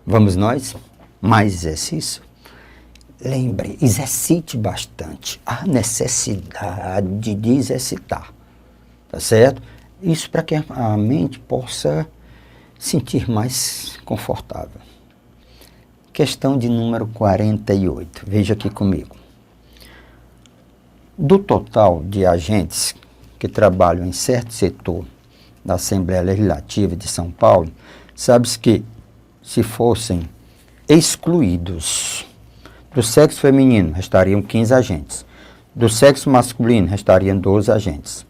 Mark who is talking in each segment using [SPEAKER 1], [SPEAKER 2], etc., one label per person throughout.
[SPEAKER 1] Vamos nós? Mais exercício? Lembre, exercite bastante. Há necessidade de exercitar. Tá certo? Isso para que a mente possa sentir mais confortável. Questão de número 48. Veja aqui comigo. Do total de agentes que trabalham em certo setor da Assembleia Legislativa de São Paulo, sabe-se que, se fossem excluídos do sexo feminino, restariam 15 agentes. Do sexo masculino, restariam 12 agentes.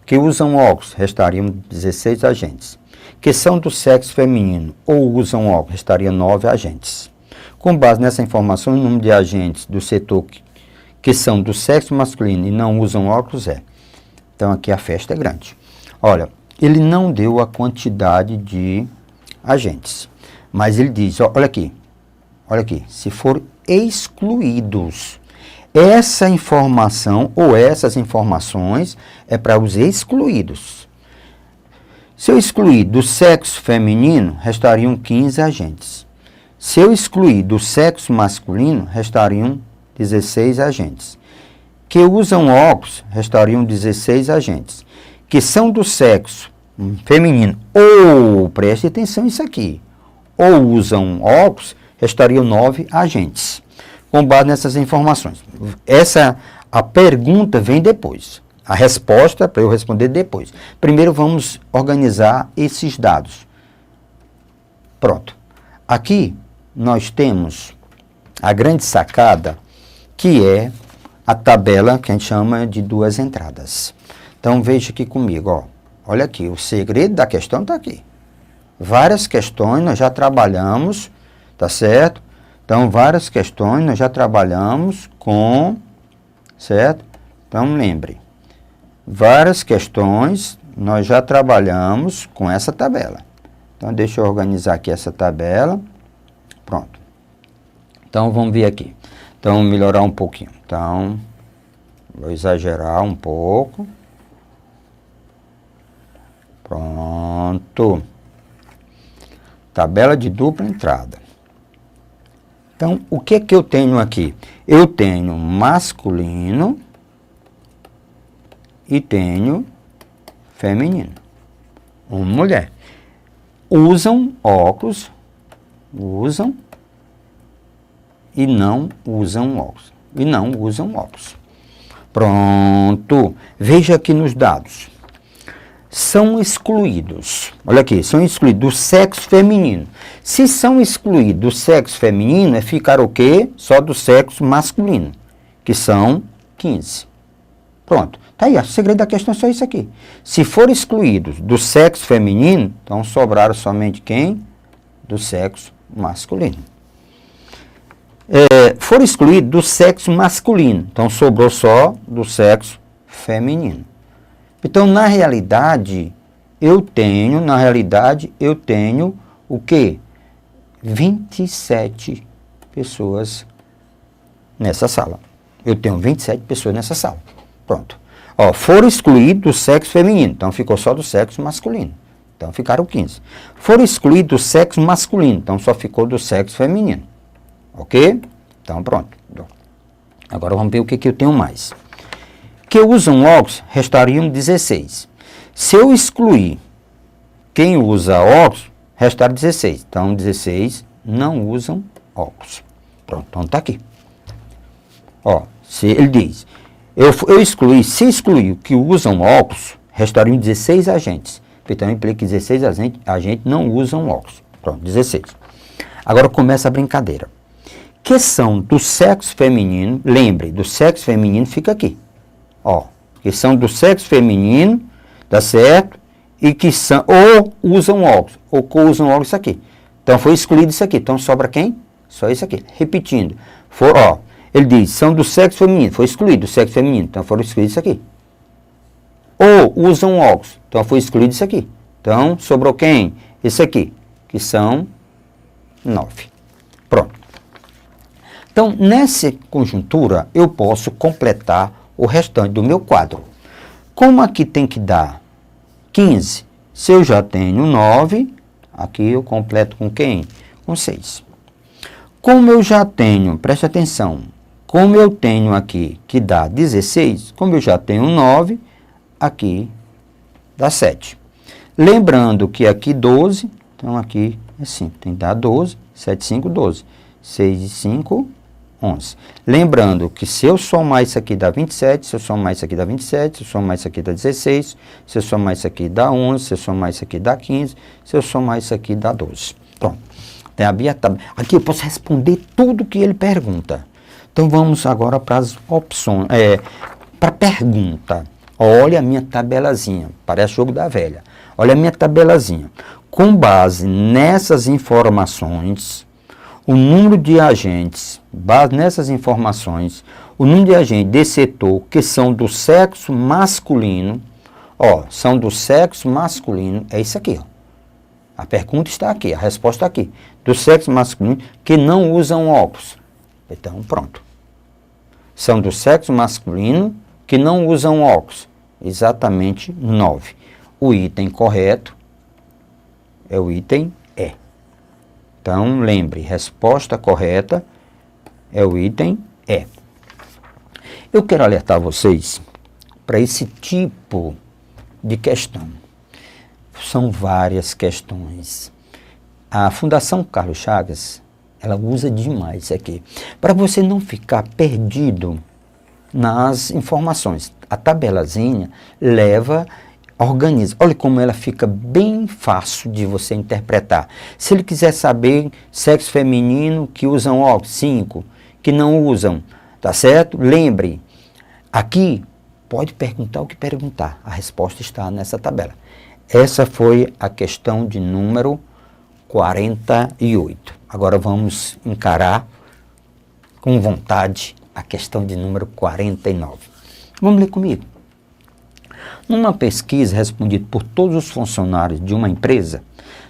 [SPEAKER 1] Que usam óculos, restariam 16 agentes. Que são do sexo feminino ou usam óculos, restariam 9 agentes. Com base nessa informação, o número de agentes do setor que são do sexo masculino e não usam óculos é. Então, aqui a festa é grande. Olha, ele não deu a quantidade de agentes, mas ele diz, olha aqui, se for excluídos, essa informação ou essas informações é para os excluídos. Se eu excluir do sexo feminino, restariam 15 agentes. Se eu excluir do sexo masculino, restariam 16 agentes. Que usam óculos, restariam 16 agentes. Que são do sexo feminino, ou, preste atenção nisso aqui, ou usam óculos, restariam 9 agentes. Com base nessas informações. A pergunta vem depois. A resposta para eu responder depois. Primeiro vamos organizar esses dados. Pronto. Aqui nós temos a grande sacada, que é a tabela que a gente chama de duas entradas. Então veja aqui comigo, ó. Olha aqui, o segredo da questão está aqui. Várias questões nós já trabalhamos, tá certo? Então, várias questões nós já trabalhamos com, certo? Então, lembre, várias questões nós já trabalhamos com essa tabela. Então, deixa eu organizar aqui essa tabela. Pronto. Então, vamos ver aqui. Então, melhorar um pouquinho. Então, vou exagerar um pouco. Pronto. Tabela de dupla entrada. Então, o que que eu tenho aqui? Eu tenho masculino e tenho feminino. Uma mulher. Usam óculos, usam e não usam óculos. E não usam óculos. Pronto. Veja aqui nos dados. São excluídos, olha aqui, são excluídos do sexo feminino. Se são excluídos do sexo feminino, é ficar o quê? Só do sexo masculino, que são 15. Pronto, tá aí, ó, o segredo da questão é só isso aqui. Se for excluídos do sexo feminino, então sobraram somente quem? Do sexo masculino. For excluído do sexo masculino, então sobrou só do sexo feminino. Então, na realidade, eu tenho o quê? 27 pessoas nessa sala. Eu tenho 27 pessoas nessa sala. Pronto. Ó, foram excluídos do sexo feminino, então ficou só do sexo masculino. Então, ficaram 15. Foram excluídos do sexo masculino, então só ficou do sexo feminino. Ok? Então, pronto. Agora, vamos ver o que eu tenho mais. Que usam óculos, restariam 16. Se eu excluir quem usa óculos, restaram 16. Então, 16 não usam óculos. Pronto, então está aqui. Ó, se ele diz, se excluir que usam óculos, restariam 16 agentes. Então, implica que 16 agentes não usam óculos. Pronto, 16. Agora começa a brincadeira. Que são do sexo feminino, lembre, do sexo feminino fica aqui. Ó, que são do sexo feminino, tá certo? E que são, ou usam óculos, ou usam óculos isso aqui. Então, foi excluído isso aqui. Então, sobra quem? Só isso aqui. Repetindo. Ele diz, são do sexo feminino. Foi excluído do sexo feminino. Então, foram excluídos isso aqui. Ou usam óculos. Então, foi excluído isso aqui. Então, sobrou quem? Esse aqui, que são 9. Pronto. Então, nessa conjuntura, eu posso completar o restante do meu quadro. Como aqui tem que dar 15, se eu já tenho 9, aqui eu completo com quem? Com 6. Como eu já tenho, preste atenção, como eu tenho aqui que dá 16, como eu já tenho 9, aqui dá 7. Lembrando que aqui 12, então aqui é 5, tem que dar 12, 7, 5, 12. 6 e 5, 11. Lembrando que se eu somar isso aqui dá 27, se eu somar isso aqui dá 27, se eu somar isso aqui dá 16, se eu somar isso aqui dá 11, se eu somar isso aqui dá 15, se eu somar isso aqui dá 12. Pronto. Tem a minha tabela. Aqui eu posso responder tudo que ele pergunta. Então vamos agora para as opções, para a pergunta. Olha a minha tabelazinha, parece jogo da velha. Olha a minha tabelazinha. Com base nessas informações, o número de agentes, base nessas informações, o número de agentes desse setor que são do sexo masculino, são do sexo masculino, é isso aqui, ó. A pergunta está aqui, a resposta está aqui. Do sexo masculino que não usam óculos. Então, pronto. São do sexo masculino que não usam óculos. Exatamente 9. O item correto é o item E. Então, lembre, resposta correta é o item E. Eu quero alertar vocês para esse tipo de questão. São várias questões. A Fundação Carlos Chagas, ela usa demais isso aqui. Para você não ficar perdido nas informações. A tabelazinha organiza. Olha como ela fica bem fácil de você interpretar. Se ele quiser saber sexo feminino que usam óculos, 5, que não usam, tá certo? Lembre, aqui pode perguntar o que perguntar. A resposta está nessa tabela. Essa foi a questão de número 48. Agora vamos encarar com vontade a questão de número 49. Vamos ler comigo. Numa pesquisa respondida por todos os funcionários de uma empresa,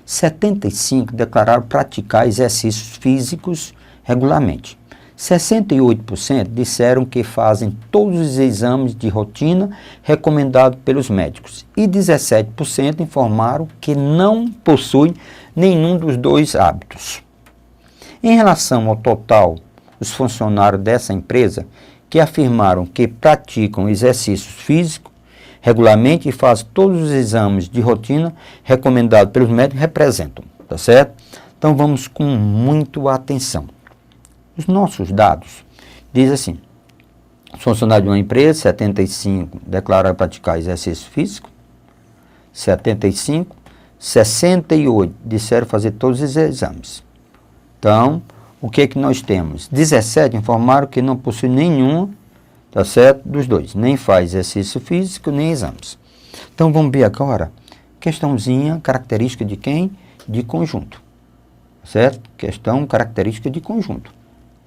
[SPEAKER 1] 75 declararam praticar exercícios físicos regularmente. 68% disseram que fazem todos os exames de rotina recomendados pelos médicos e 17% informaram que não possuem nenhum dos dois hábitos. Em relação ao total, os funcionários dessa empresa que afirmaram que praticam exercícios físicos regularmente e fazem todos os exames de rotina recomendados pelos médicos representam, tá certo? Então vamos com muita atenção. Os nossos dados diz assim, os funcionários de uma empresa, 75 declararam praticar exercício físico, 75, 68 disseram fazer todos os exames. Então, o que é que nós temos? 17 informaram que não possui nenhum, tá certo, dos dois, nem faz exercício físico, nem exames. Então, vamos ver agora, questãozinha, característica de quem? De conjunto, certo? Questão, característica de conjunto.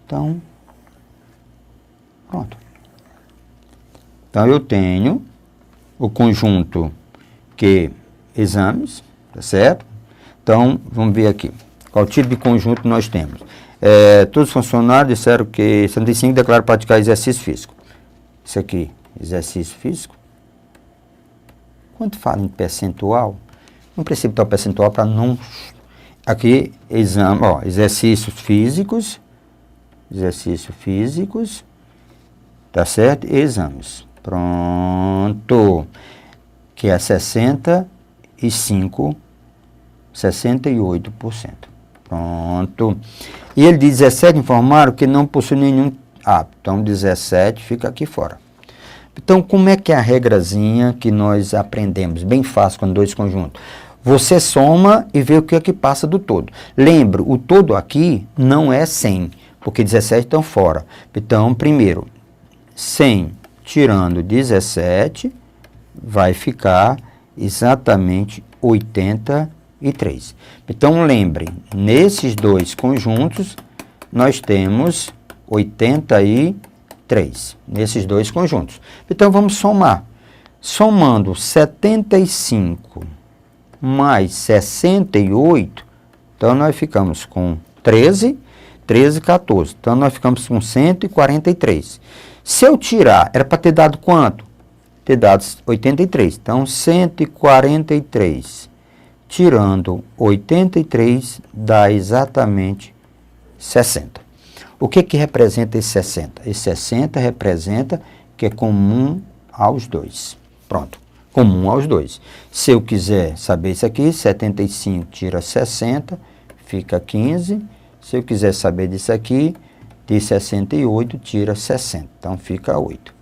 [SPEAKER 1] Então, pronto. Então, eu tenho o conjunto que exames, tá certo? Então, vamos ver aqui. Qual tipo de conjunto nós temos? Todos os funcionários disseram que 75 declararam praticar exercício físico. Isso aqui, exercício físico. Quando fala em percentual, não precisa botar o percentual para não... Aqui, exame, exercícios físicos, tá certo? Exames. Pronto. Que é 68%. Pronto. E ele diz 17 informaram que não possui nenhum hábito. Então 17 fica aqui fora. Então como é que é a regrazinha que nós aprendemos? Bem fácil com dois conjuntos. Você soma e vê o que é que passa do todo. Lembra, o todo aqui não é 100, porque 17 estão fora. Então, primeiro, 100 tirando 17 vai ficar exatamente 83. Então, lembrem, nesses dois conjuntos, nós temos 83, nesses dois conjuntos. Então, vamos somar. Somando 75 mais 68, então nós ficamos com 13, 14. Então, nós ficamos com 143. Se eu tirar, era para ter dado quanto? Ter dado 83. Então, 143 tirando 83 dá exatamente 60. O que representa esse 60? Esse 60 representa que é comum aos dois. Pronto, comum aos dois. Se eu quiser saber isso aqui, 75 tira 60, fica 15. Se eu quiser saber disso aqui, de 68 tira 60, então fica 8.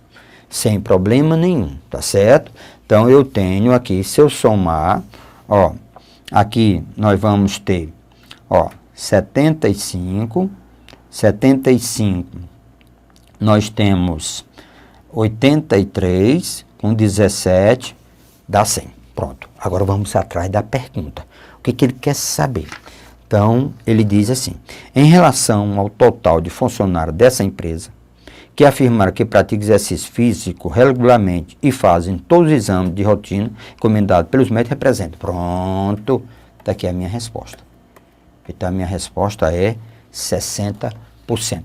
[SPEAKER 1] Sem problema nenhum, tá certo? Então eu tenho aqui, se eu somar, ó, aqui nós vamos ter, ó, 75, nós temos 83 com 17, dá 100. Pronto, agora vamos atrás da pergunta. O que ele quer saber? Então, ele diz assim, em relação ao total de funcionários dessa empresa, que afirmaram que praticam exercício físico regularmente e fazem todos os exames de rotina recomendados pelos médicos, representa. Pronto, está aqui a minha resposta. Então, a minha resposta é 60%.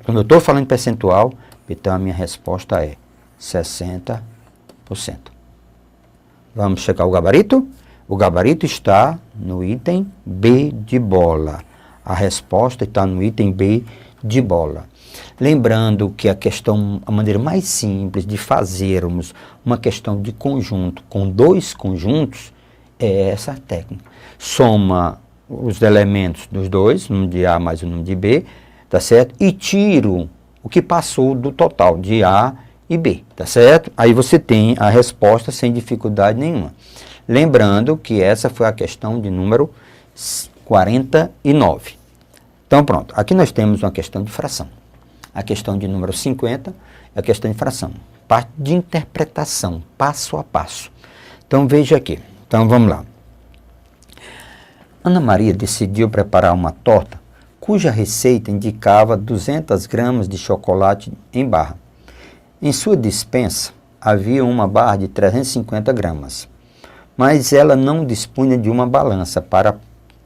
[SPEAKER 1] Quando eu estou falando em percentual, então a minha resposta é 60%. Vamos checar o gabarito? O gabarito está no item B de bola. A resposta está no item B de bola. Lembrando que a maneira mais simples de fazermos uma questão de conjunto com dois conjuntos é essa técnica. Soma os elementos dos dois, o número de A mais o número de B, tá certo? E tiro o que passou do total de A e B, tá certo? Aí você tem a resposta sem dificuldade nenhuma. Lembrando que essa foi a questão de número 49. Então pronto, aqui nós temos uma questão de fração. A questão de número 50 é a questão de fração. Parte de interpretação, passo a passo. Então veja aqui, então vamos lá. Ana Maria decidiu preparar uma torta cuja receita indicava 200 gramas de chocolate em barra. Em sua despensa havia uma barra de 350 gramas. Mas ela não dispunha de uma balança para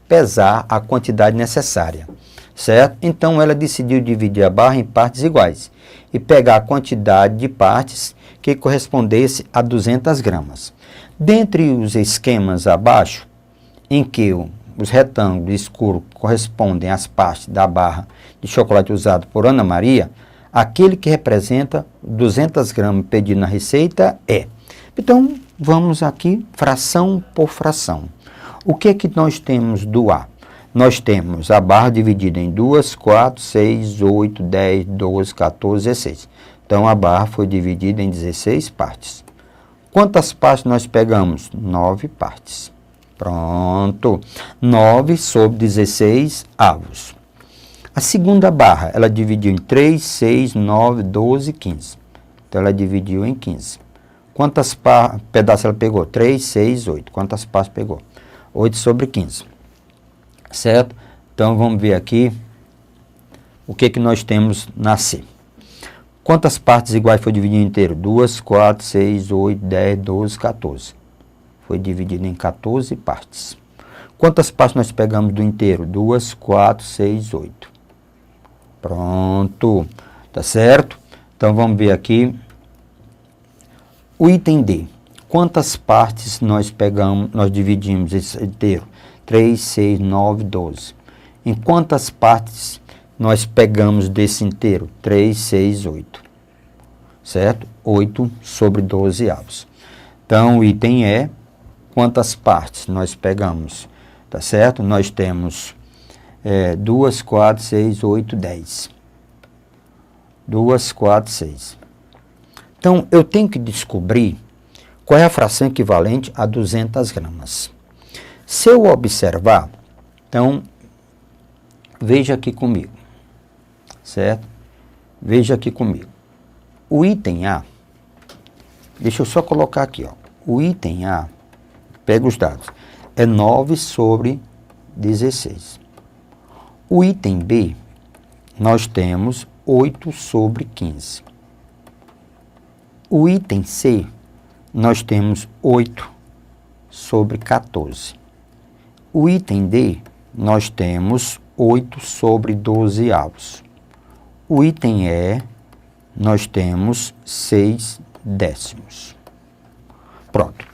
[SPEAKER 1] pesar a quantidade necessária, certo? Então ela decidiu dividir a barra em partes iguais e pegar a quantidade de partes que correspondesse a 200 gramas. Dentre os esquemas abaixo, em que os retângulos escuros correspondem às partes da barra de chocolate usado por Ana Maria, aquele que representa 200 gramas pedido na receita é. Então, vamos aqui, fração por fração. O que é que nós temos do A? Nós temos a barra dividida em 2, 4, 6, 8, 10, 12, 14, 16. Então, a barra foi dividida em 16 partes. Quantas partes nós pegamos? 9 partes. Pronto. 9 sobre 16 avos. A segunda barra, ela dividiu em 3, 6, 9, 12, 15. Então, ela dividiu em 15. Quantas pedaços ela pegou? 3, 6, 8. Quantas partes pegou? 8 sobre 15. Certo? Então, vamos ver aqui o que nós temos na C. Quantas partes iguais foi dividido inteiro? 2, 4, 6, 8, 10, 12, 14. Foi dividido em 14 partes. Quantas partes nós pegamos do inteiro? 2, 4, 6, 8. Pronto. Tá certo? Então, vamos ver aqui. O item D. Quantas partes nós pegamos, nós dividimos esse inteiro? 3, 6, 9, 12. Em quantas partes nós pegamos desse inteiro? 3, 6, 8. Certo? 8 sobre 12 avos. Então, o item E, quantas partes nós pegamos? Tá certo? Nós temos 2, 4, 6, 8, 10. 2, 4, 6. Então, eu tenho que descobrir qual é a fração equivalente a 200 gramas. Se eu observar, então, veja aqui comigo, certo? Veja aqui comigo. O item A, deixa eu só colocar aqui, ó. O item A, pega os dados, é 9 sobre 16. O item B, nós temos 8 sobre 15. O item C, nós temos 8 sobre 14. O item D, nós temos 8 sobre 12 avos. O item E, nós temos 6 décimos. Pronto.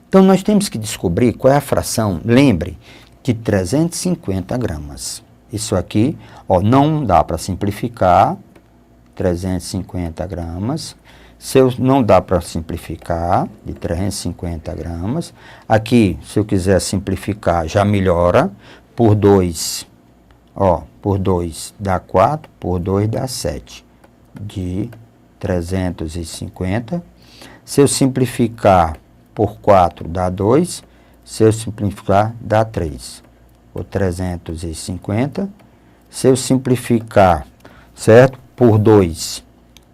[SPEAKER 1] Então, nós temos que descobrir qual é a fração, lembre, de 350 gramas. isso aqui, ó, não dá para simplificar, 350 gramas. Não dá para simplificar, de 350 gramas. Aqui, se eu quiser simplificar, já melhora. Por 2, ó, por 2 dá 4, por 2 dá 7. De 350. Se eu simplificar por 4, dá 2. Se eu simplificar, dá 3. Por 350. Se eu simplificar, certo? Por 2,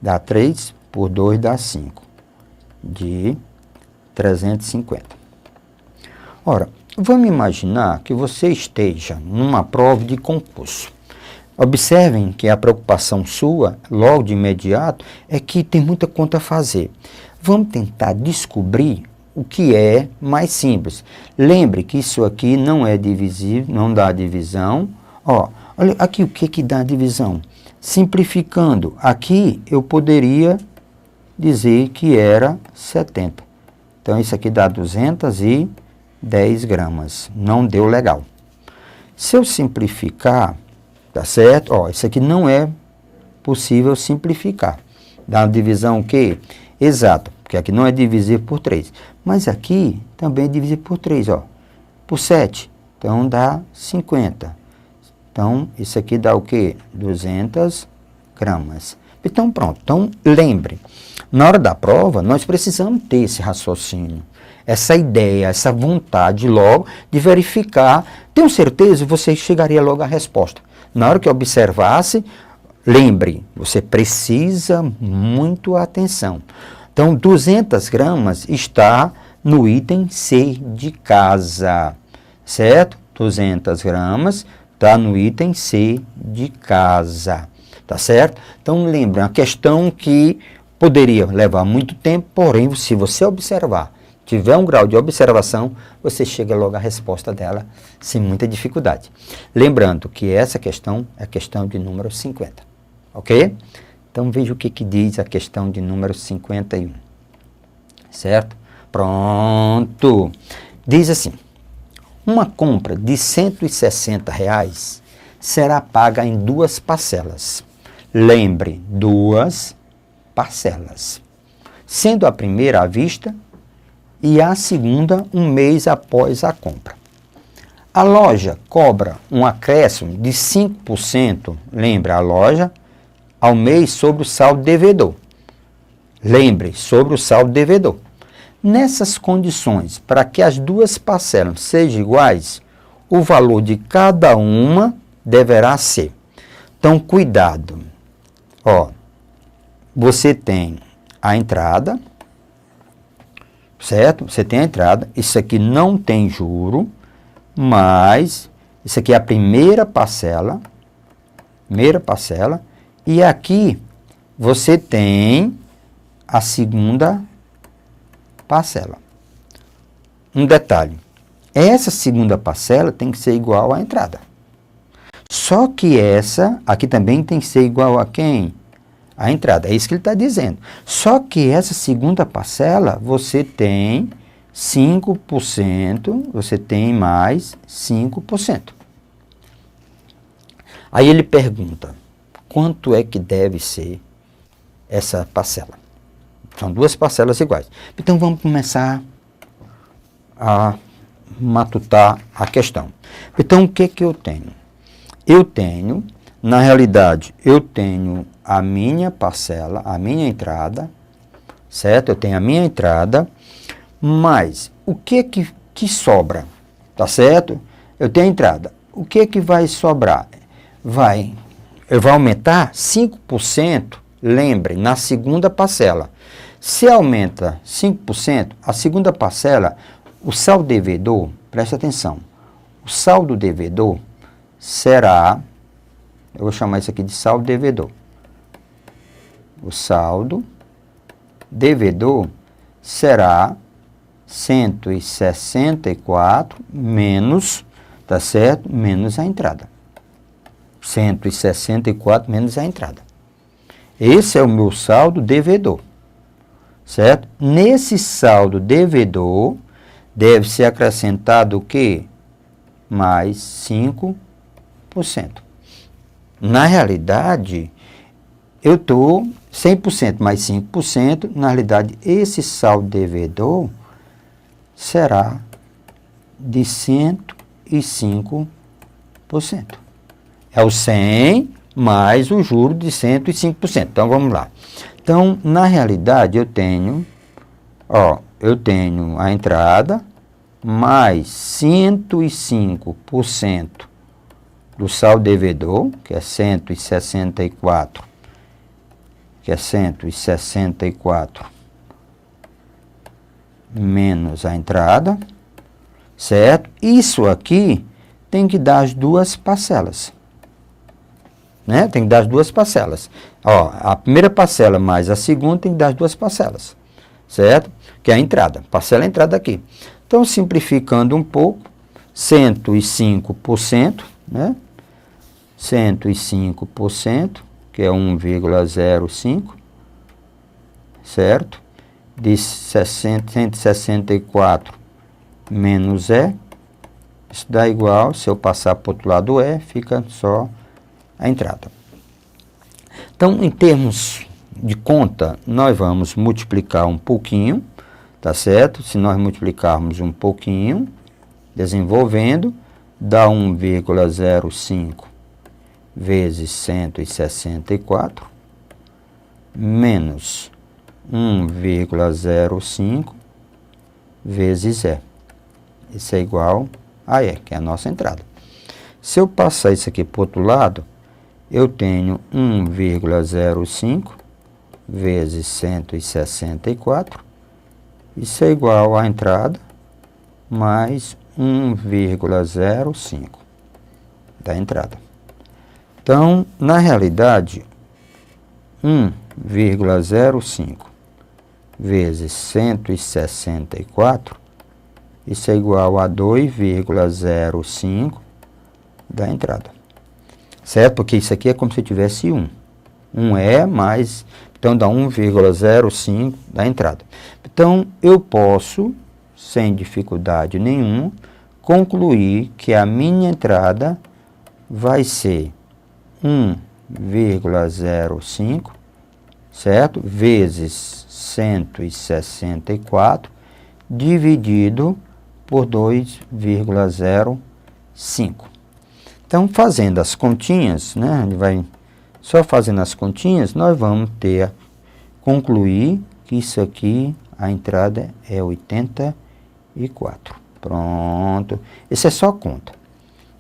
[SPEAKER 1] dá 3. Por 2 dá 5. De 350. Ora, vamos imaginar que você esteja numa prova de concurso. Observem que a preocupação sua, logo de imediato, é que tem muita conta a fazer. Vamos tentar descobrir o que é mais simples. Lembre que isso aqui não é divisível, não dá divisão. Ó, olha aqui o que dá divisão. Simplificando, aqui eu poderia dizer que era 70. Então, isso aqui dá 210 gramas. Não deu legal. Se eu simplificar, tá certo? Ó, isso aqui não é possível simplificar. Dá uma divisão o quê? Exata, porque aqui não é divisível por 3. Mas aqui também é divisível por 3, ó. Por 7. Então, dá 50. Então, isso aqui dá o quê? 200 gramas. Então, pronto. Então, lembre, na hora da prova, nós precisamos ter esse raciocínio, essa ideia, essa vontade logo de verificar. Tenho certeza que você chegaria logo à resposta. Na hora que observasse, lembre, você precisa muito atenção. Então, 200 gramas está no item C de casa, certo? 200 gramas está no item C de casa, tá certo? Então, lembre, é uma questão que poderia levar muito tempo, porém, se você observar, tiver um grau de observação, você chega logo à resposta dela sem muita dificuldade. Lembrando que essa questão é a questão de número 50, ok? Então, veja o que diz a questão de número 51, certo? Pronto! Diz assim, uma compra de R$160 será paga em 2 parcelas. Lembre, 2 parcelas, sendo a primeira à vista e a segunda um mês após a compra. A loja cobra um acréscimo de 5%, lembra, a loja, ao mês sobre o saldo devedor. Lembre, sobre o saldo devedor. Nessas condições, para que as 2 parcelas sejam iguais, o valor de cada uma deverá ser. Então, cuidado. Ó, você tem a entrada, certo? Você tem a entrada, isso aqui não tem juro, mas isso aqui é a primeira parcela, e aqui você tem a segunda parcela. Um detalhe, essa segunda parcela tem que ser igual à entrada. Só que essa aqui também tem que ser igual a quem? A entrada, é isso que ele está dizendo. Só que essa segunda parcela, você tem 5%, você tem mais 5%. Aí ele pergunta, quanto é que deve ser essa parcela? São 2 parcelas iguais. Então, vamos começar a matutar a questão. Então, o que eu tenho? Eu tenho, na realidade, eu tenho a minha parcela, a minha entrada, certo? Eu tenho a minha entrada, mas o que sobra, tá certo? Eu tenho a entrada. O que vai sobrar? Vai aumentar 5%, lembre, na segunda parcela. Se aumenta 5%, a segunda parcela, o saldo devedor, presta atenção, o saldo devedor será, eu vou chamar isso aqui de saldo devedor. O saldo devedor será 164 menos, tá certo? Menos a entrada. 164 menos a entrada. Esse é o meu saldo devedor, certo? Nesse saldo devedor, deve ser acrescentado o quê? Mais 5%. Na realidade, eu estou 100% mais 5%, na realidade, esse saldo devedor será de 105%. É o 100 mais o juro de 105%. Então, vamos lá. Então, na realidade, eu tenho a entrada mais 105% do saldo devedor, que é 164, menos a entrada, certo? Isso aqui tem que dar as duas parcelas, né? Tem que dar as duas parcelas. Ó, a primeira parcela mais a segunda tem que dar as duas parcelas, certo? Que é a entrada, parcela a entrada aqui. Então, simplificando um pouco, 105%, né? 105%, que é 1,05, certo? De 164 menos E, isso dá igual, se eu passar para o outro lado E, fica só a entrada. Então, em termos de conta, nós vamos multiplicar um pouquinho, tá certo? Se nós multiplicarmos um pouquinho, desenvolvendo, dá 1,05 vezes 164, menos 1,05 vezes E. Isso é igual a E, que é a nossa entrada. Se eu passar isso aqui para o outro lado, eu tenho 1,05 vezes 164. Isso é igual à entrada mais 1,05 da entrada. Então, na realidade, 1,05 vezes 164, isso é igual a 2,05 da entrada. Certo? Porque isso aqui é como se tivesse 1. 1 é mais, então dá 1,05 da entrada. Então, eu posso, sem dificuldade nenhuma, concluir que a minha entrada vai ser 1,05, certo? Vezes 164, dividido por 2,05. Então, fazendo as continhas, né? A gente vai só fazendo as continhas, nós vamos concluir que isso aqui, a entrada é 84. Pronto. Isso é só conta.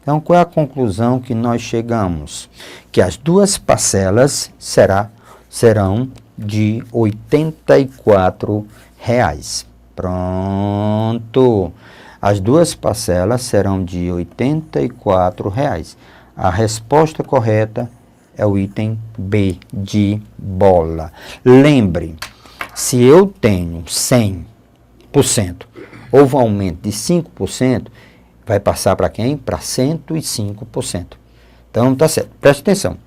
[SPEAKER 1] Então, qual é a conclusão que nós chegamos? Que as duas parcelas serão de R$ 84. Pronto. As duas parcelas serão de R$ 84. A resposta correta é o item B de bola. Lembre, se eu tenho 100%, houve um aumento de 5%, vai passar para quem? Para 105%. Então, tá certo. Preste atenção.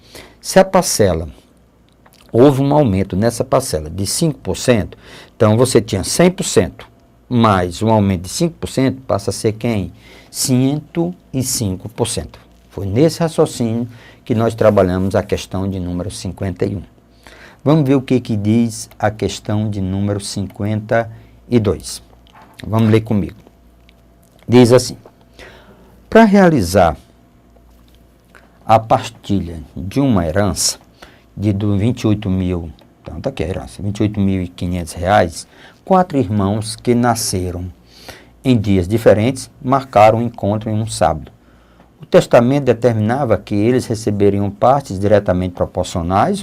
[SPEAKER 1] Se a parcela, houve um aumento nessa parcela de 5%, então você tinha 100%, mais um aumento de 5%, passa a ser quem? 105%. Foi nesse raciocínio que nós trabalhamos a questão de número 51. Vamos ver o que diz a questão de número 52. Vamos ler comigo. Diz assim: para realizar a partilha de uma herança de 28 mil, então está aqui a herança, R$ 28.500, 4 irmãos que nasceram em dias diferentes marcaram o encontro em um sábado. O testamento determinava que eles receberiam partes diretamente proporcionais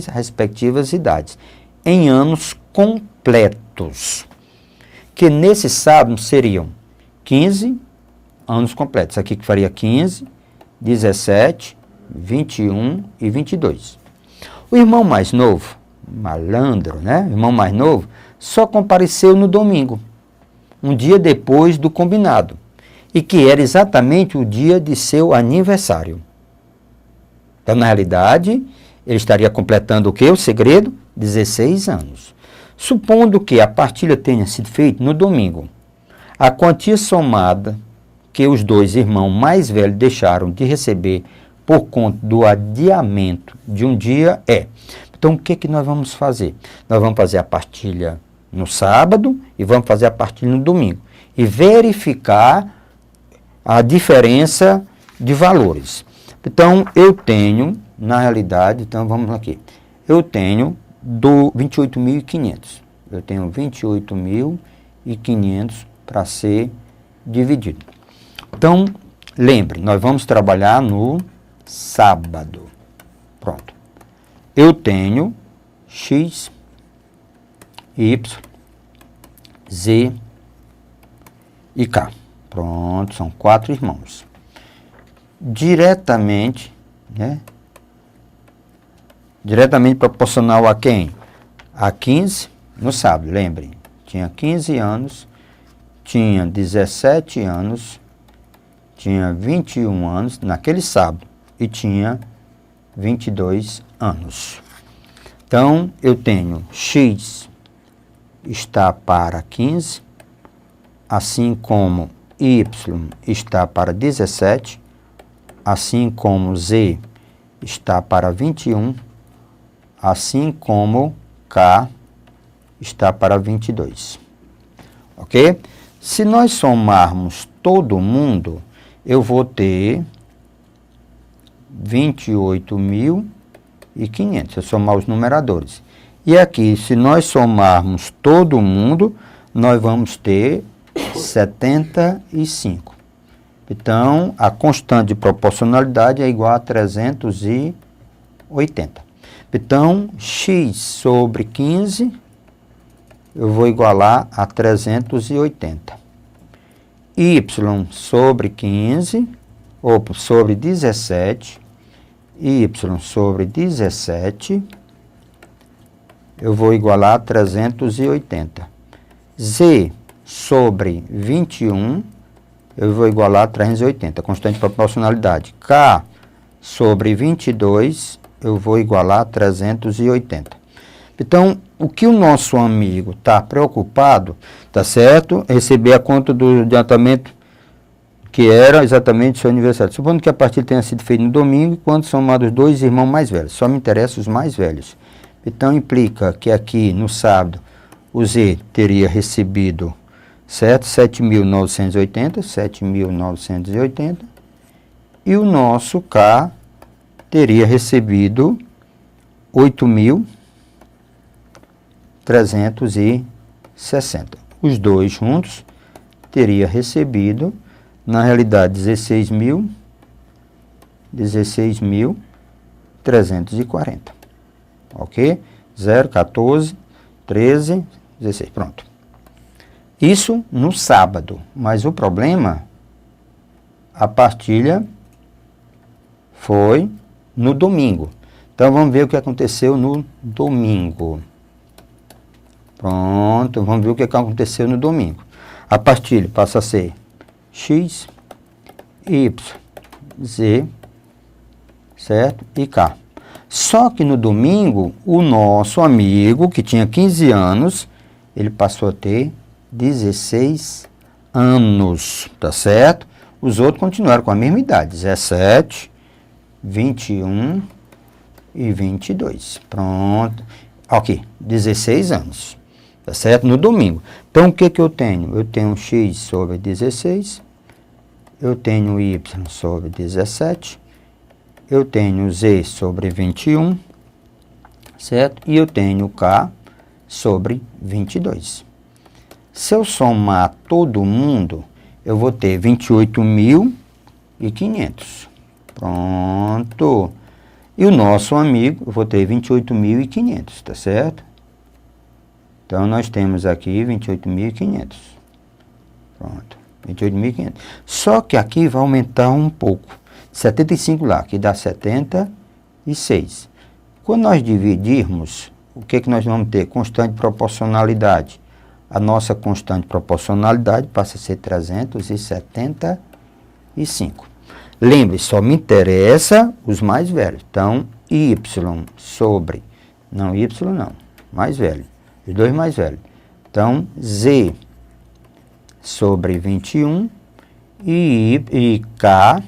[SPEAKER 1] às respectivas idades, em anos completos, que nesse sábado seriam 15 anos completos. Aqui que faria 15, 17, 21 e 22. O irmão mais novo, malandro, né? O irmão mais novo, só compareceu no domingo, um dia depois do combinado, e que era exatamente o dia de seu aniversário. Então, na realidade, ele estaria completando o quê? O segredo? 16 anos. Supondo que a partilha tenha sido feita no domingo, a quantia somada porque os dois irmãos mais velhos deixaram de receber por conta do adiamento de um dia é. Então, o que nós vamos fazer? Nós vamos fazer a partilha no sábado e vamos fazer a partilha no domingo. E verificar a diferença de valores. Então, eu tenho, na realidade, então vamos aqui. Eu tenho 28.500. Eu tenho 28.500 para ser dividido. Então, lembre, nós vamos trabalhar no sábado. Pronto. Eu tenho X, Y, Z e K. Pronto, são 4 irmãos. Diretamente, né? Diretamente proporcional a quem? A 15 no sábado, lembrem. Tinha 15 anos, tinha 17 anos, tinha 21 anos naquele sábado e tinha 22 anos. Então, eu tenho X está para 15, assim como Y está para 17, assim como Z está para 21, assim como K está para 22. Ok? Se nós somarmos todo mundo, eu vou ter 28.500, se eu somar os numeradores. E aqui, se nós somarmos todo mundo, nós vamos ter 75. Então, a constante de proporcionalidade é igual a 380. Então, x sobre 15, eu vou igualar a 380. Y sobre 15, ou sobre 17, y sobre 17, eu vou igualar a 380. Z sobre 21, eu vou igualar a 380, constante de proporcionalidade. K sobre 22, eu vou igualar a 380. Então, o que o nosso amigo está preocupado, tá certo? Receber a conta do adiantamento que era exatamente seu aniversário. Supondo que a partilha tenha sido feita no domingo, quando somados os dois irmãos mais velhos. Só me interessam os mais velhos. Então, implica que aqui no sábado, o Z teria recebido, certo? 7.980, e o nosso K teria recebido 8.360. Os dois juntos teria recebido, na realidade, 16.340. Ok? 0, 14, 13, 16. Pronto. Isso no sábado. Mas o problema, a partilha foi no domingo. Então, vamos ver o que aconteceu no domingo. Pronto, vamos ver o que aconteceu no domingo. A partilha passa a ser X, Y, Z, certo? E K. Só que no domingo, o nosso amigo, que tinha 15 anos, ele passou a ter 16 anos, tá certo? Os outros continuaram com a mesma idade, 17, 21 e 22. Pronto. Ok, 16 anos, tá certo? No domingo. Então, o que que eu tenho? Eu tenho X sobre 16, eu tenho Y sobre 17, eu tenho Z sobre 21, certo? E eu tenho K sobre 22. Se eu somar todo mundo, eu vou ter 28.500. Pronto. E o nosso amigo, eu vou ter 28.500, tá certo? Então, nós temos aqui 28.500. Pronto, 28.500. Só que aqui vai aumentar um pouco. 75 lá, que dá 76. Quando nós dividirmos, o que que nós vamos ter? Constante de proporcionalidade. A nossa constante de proporcionalidade passa a ser 375. Lembre, só me interessa os mais velhos. Então, Y sobre, não, Y não, mais velho, os dois mais velhos. Então, Z sobre 21 e K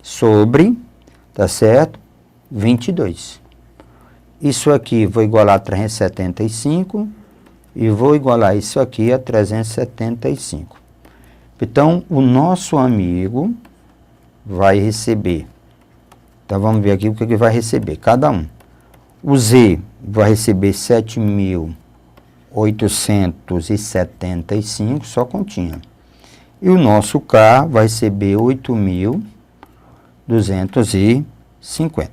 [SPEAKER 1] sobre, tá certo? 22. Isso aqui vou igualar a 375 e vou igualar isso aqui a 375. Então, o nosso amigo vai receber. Então, vamos ver aqui o que ele vai receber, cada um. O Z vai receber 7.875, só continha. E o nosso K vai receber 8.250.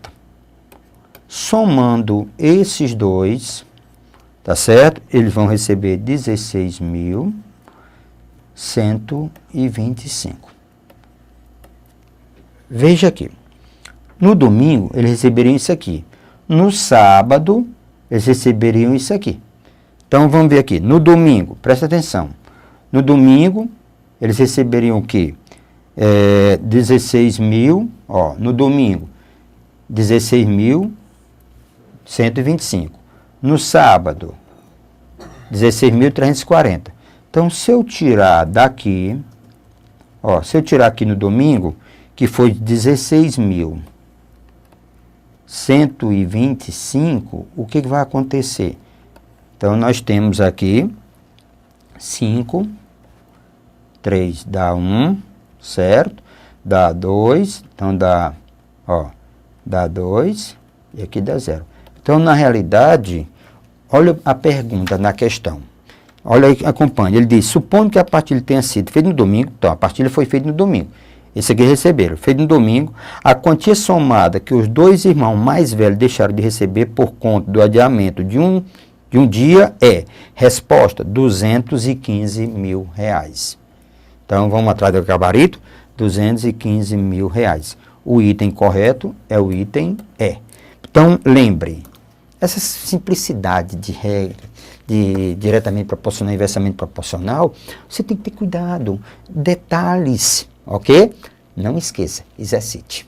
[SPEAKER 1] Somando esses dois, tá certo? Eles vão receber 16.125. Veja aqui. No domingo, eles receberiam isso aqui. No sábado, eles receberiam isso aqui. Então, vamos ver aqui. No domingo, presta atenção. No domingo, eles receberiam o quê? 16.000, ó, no domingo, 16.125. No sábado, 16.340. Então, se eu tirar daqui, ó, se eu tirar aqui no domingo, que foi 16.125, o que vai acontecer? Então, nós temos aqui 5, 3 dá 1, certo? Dá 2, então dá 2 e aqui dá 0. Então, na realidade, olha a pergunta na questão. Olha aí, acompanha. Ele diz, supondo que a partilha tenha sido feita no domingo, então a partilha foi feita no domingo. Esse aqui receberam, feito no domingo, a quantia somada que os dois irmãos mais velhos deixaram de receber por conta do adiamento de um dia é, resposta, R$215 mil. Então, vamos atrás do gabarito, R$215 mil. O item correto é o item E. Então, lembre, essa simplicidade de regra, de diretamente proporcional e inversamente proporcional, você tem que ter cuidado, detalhes, ok? Não esqueça, exercite.